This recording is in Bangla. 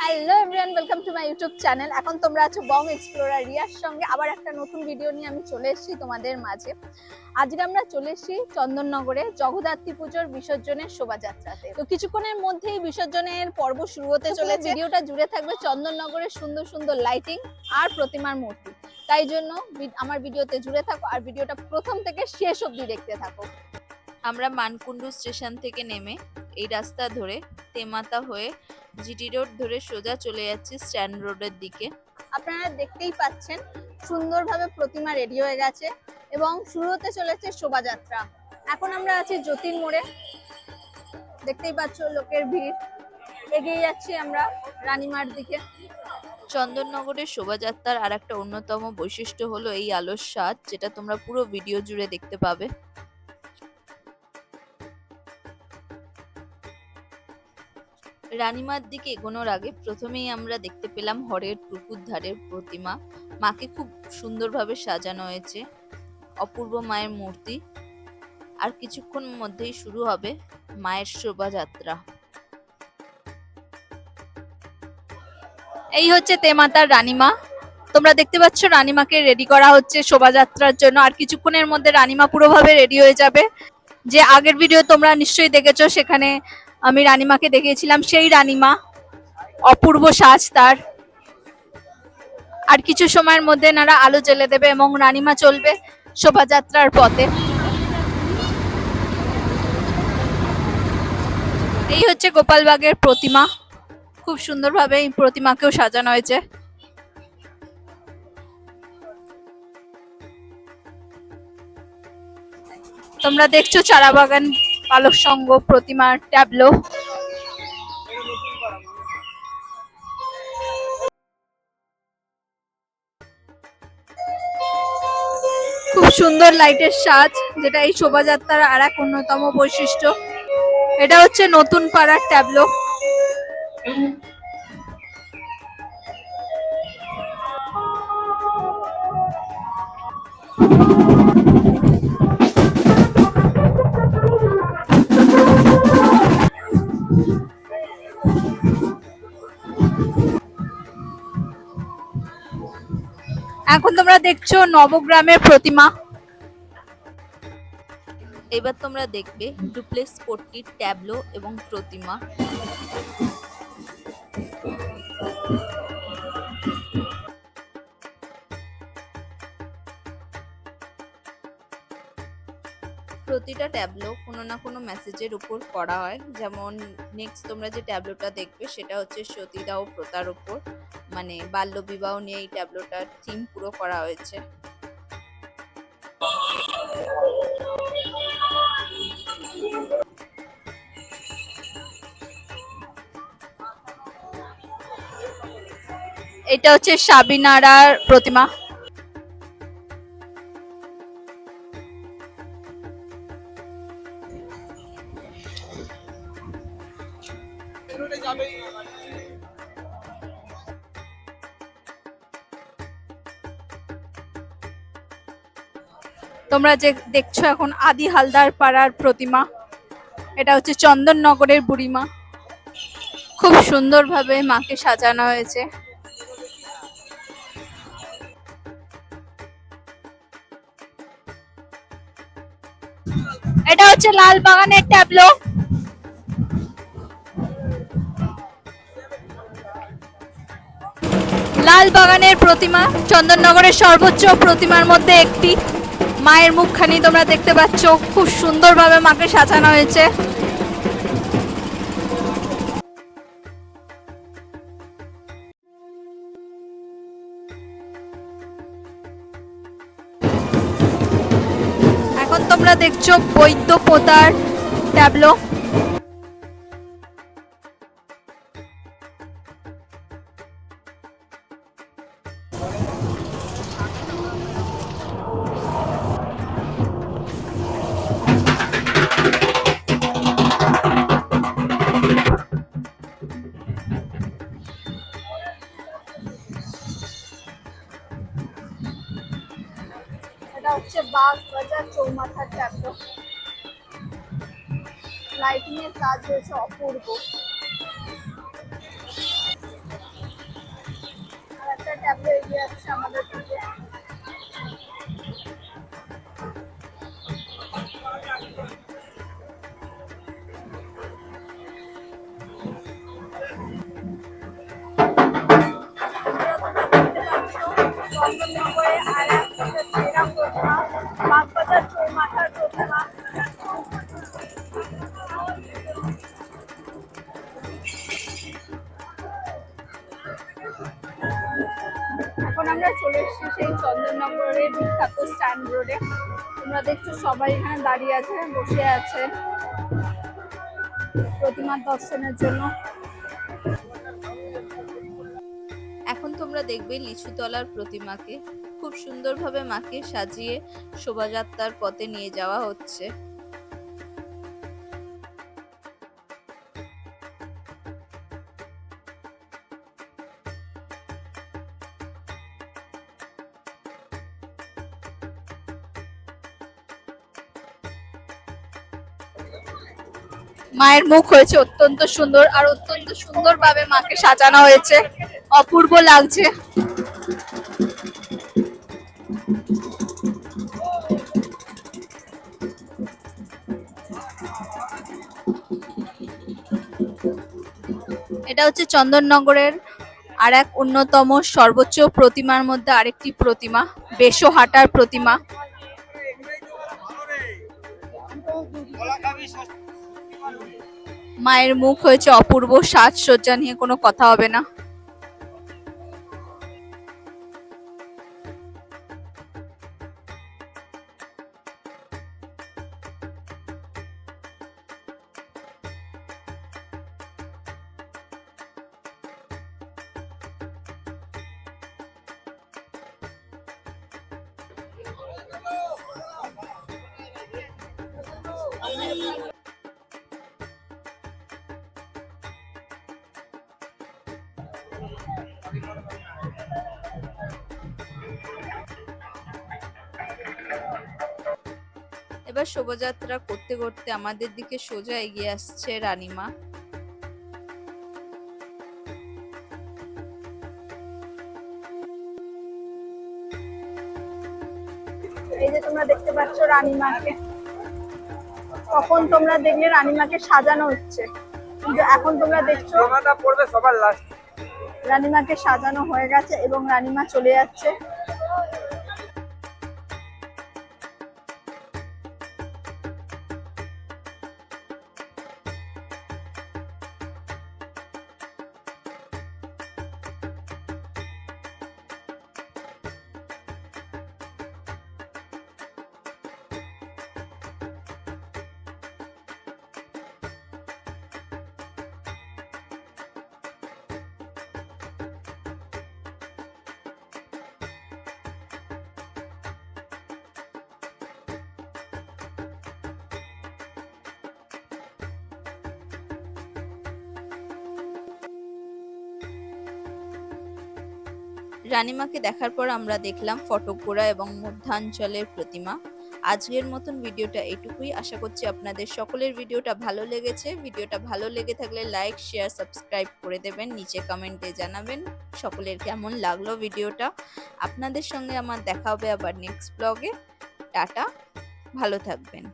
Hello everyone, welcome to my YouTube channel. এখন তোমরা আছো বং এক্সপ্লোরার রিয়ার সঙ্গে আবার একটা নতুন ভিডিও নিয়ে আমি চলে এসেছি তোমাদের মাঝে। আজকে আমরা চলে এসেছি চন্দননগরে জগদ্ধাত্রী পুজোর বিসর্জনের শোভাযাত্রাতে। তো কিছুক্ষণের মধ্যেই বিসর্জনের পর্ব শুরু হতে চলেছে। ভিডিওটা জুড়ে থাকবে চন্দননগরের সুন্দর সুন্দর লাইটিং আর প্রতিমার মূর্তি। তাই জন্য আমার ভিডিওতে জুড়ে থাকো আর ভিডিওটা প্রথম থেকে শেষ অবধি দেখতে থাকো। আমরা মানকুণ্ডু স্টেশন থেকে নেমে এই রাস্তা ধরে তেমাতা হয়ে জিটি রোড ধরে সোজা চলে যাচ্ছি স্ট্যান্ড রোডের দিকে। আপনারা দেখতেই পাচ্ছেন সুন্দরভাবে প্রতিমা রেডি হয়ে গেছে এবং শুরু হতে চলেছে শোভাযাত্রা। এখন আমরা আছি জ্যোতির মোড়ে, দেখতেই পাচ্ছ লোকের ভিড়। এগিয়ে যাচ্ছি আমরা রানীমার দিকে। চন্দননগরের শোভাযাত্রার আর একটা অন্যতম বৈশিষ্ট্য হলো এই আলোর স্বাদ, যেটা তোমরা পুরো ভিডিও জুড়ে দেখতে পাবে। রানীমার দিকে এগোনোর আগে প্রথমেই আমরা দেখতে পেলাম হরের পুকুর ধারের প্রতিমা। মাকে খুব সুন্দরভাবে সাজানো হয়েছে, অপূর্ব মায়ের মূর্তি। আর কিছুক্ষণ মধ্যেই শুরু হবে মায়ের শোভাযাত্রা। এই হচ্ছে তেমাতার রানীমা। তোমরা দেখতে পাচ্ছ রানীমাকে রেডি করা হচ্ছে শোভাযাত্রার জন্য। আর কিছুক্ষণের মধ্যে রানীমা পুরোভাবে রেডি হয়ে যাবে। যে আগের ভিডিও তোমরা নিশ্চয়ই দেখেছো, সেখানে আমি রানীমাকে দেখিয়েছিলাম সেই রানীমা, অপূর্ব সাজ তার। আর কিছু সময়ের মধ্যে নারা আলো জ্বেলে দেবে এবং রানীমা চলবে শোভাযাত্রার পথে। এই হচ্ছে গোপালবাগের প্রতিমা। খুব সুন্দরভাবে এই প্রতিমাকেও সাজানো হয়েছে। তোমরা দেখছো চারাবাগান পালক সংঘ প্রতিমার ট্যাবলো। খুব সুন্দর লাইটের সাজ, যেটা এই শোভাযাত্রার আর এক অন্যতম বৈশিষ্ট্য। এটা হচ্ছে নতুন পাড়ার ট্যাবলো। এখন তোমরা দেখছো নবগ্রামের প্রতিমা। এবার তোমরা দেখবে ডুপ্লেক্স পট্টির ট্যাবলো এবং প্রতিমা। প্রতিটা ট্যাবলো কোনো না কোনো মেসেজের উপর করা হয়। যেমন নেক্সট তোমরা যে ট্যাবলোটা দেখবে সেটা হচ্ছে সতীদাহ প্রথার উপর, মানে বাল্যবিবাহ নিয়ে এই ট্যাবলোটার থিম পুরো করা হয়েছে। এটা হচ্ছে সাবিনারার প্রতিমা। তোমরা যে দেখছো এখন আদি হালদার পাড়ার প্রতিমা। এটা হচ্ছে চন্দননগরের বুড়িমা। খুব সুন্দরভাবে মাকে সাজানো হয়েছে। এটা হচ্ছে লাল বাগানের ট্যাবলো। লাল বাগানের প্রতিমা চন্দননগরের সর্বোচ্চ প্রতিমার মধ্যে একটি। মায়ের মুখখানি তোমরা দেখতে পাচ্ছ, খুব সুন্দরভাবে মাকে সাজানো হয়েছে। এখন তোমরা দেখছো বৈদ্য পোতার ট্যাবলো। এটা হচ্ছে বাগবাজার চৌমাথার ট্যাবলো। লাইটিং এর কাজ হয়েছে অপূর্ব। আমরা চলে এসেছি সেই চন্দননগরের বিখ্যাত স্ট্যান্ড রোডে। তোমরা দেখছো সবাই এখানে দাঁড়িয়ে আছে, বসে আছে প্রতিমার দর্শনের জন্য। এখন তোমরা দেখবে লিচুতলার প্রতিমাকে। খুব সুন্দরভাবে মাকে সাজিয়ে শোভাযাত্রার পথে নিয়ে যাওয়া হচ্ছে। মায়ের মুখ হয়েছে অত্যন্ত সুন্দর, আর অত্যন্ত সুন্দরভাবে মাকে সাজানো হয়েছে, অপূর্ব লাগছে। এটা হচ্ছে চন্দননগরের আর এক অন্যতম সর্বোচ্চ প্রতিমার মধ্যে আরেকটি প্রতিমা, বেশহাটার প্রতিমা। মায়ের মুখ হয়েছে অপূর্ব, সাজসজ্জা নিয়ে কোনো কথা হবে না। এবার শোভাযাত্রা করতে করতে আমাদের দিকে সোজা এগিয়ে আসছে রানীমা। এই যে তোমরা দেখতে পাচ্ছ রানীমাকে, তখন তোমরা দেখলে রানীমাকে সাজানো হচ্ছে, কিন্তু এখন তোমরা দেখছো সবার লাস্ট রানীমাকে সাজানো হয়ে গেছে এবং রানীমা চলে যাচ্ছে। রানীমাকে দেখার পর আমরা দেখলাম ফটকগোড়া এবং মধ্যাঞ্চলের প্রতিমা। আজকের মতন ভিডিওটা এটুকুই। আশা করছি আপনাদের সকলের ভিডিওটা ভালো লেগেছে। ভিডিওটা ভালো লেগে থাকলে লাইক, শেয়ার, সাবস্ক্রাইব করে দেবেন। নিচে কমেন্টে জানাবেন সকলের কেমন লাগলো ভিডিওটা। আপনাদের সঙ্গে আমার দেখা হবে আবার নেক্সট ব্লগে। টাটা, ভালো থাকবেন।